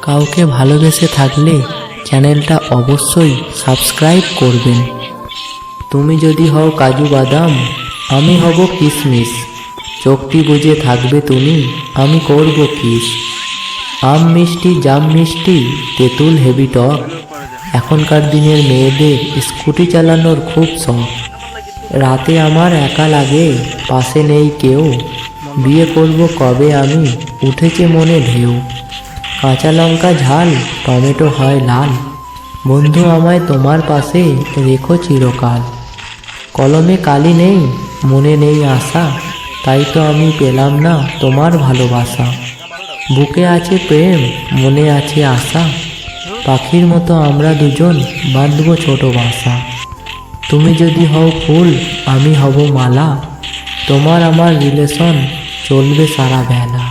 কাউকে ভালোবেসে থাকলে চ্যানেলটা অবশ্যই সাবস্ক্রাইব করবেন। তুমি যদি হও কাজু বাদাম, আমি হব কিশমিশ। চোখটি বুজে থাকবে তুমি, আমি করব কিস। আম মিষ্টি জাম মিষ্টি তেঁতুল হেভি টক। এখনকার দিনের মেয়েদের স্কুটি চালানোর খুব শখ। রাতে আমার একা লাগে, পাশে নেই কেউ। বিয়ে করব কবে আমি, উঠেছে মনে ঢেউ। কাঁচা লঙ্কা ঝাল, টমেটো হয় লাল। বন্ধু আমায় তোমার পাশে রেখো চিরকাল। কলমে কালি নেই, মনে নেই আশা, তাই তো আমি পেলাম না তোমার ভালোবাসা। বুকে আছে প্রেম, মনে আছে আশা, পাখির মতো আমরা দুজন বাঁধব ছোট বাসা। তুমি যদি হও ফুল, আমি হব মালা, তোমার আমার রিলেশন চলবে সারা বেলা।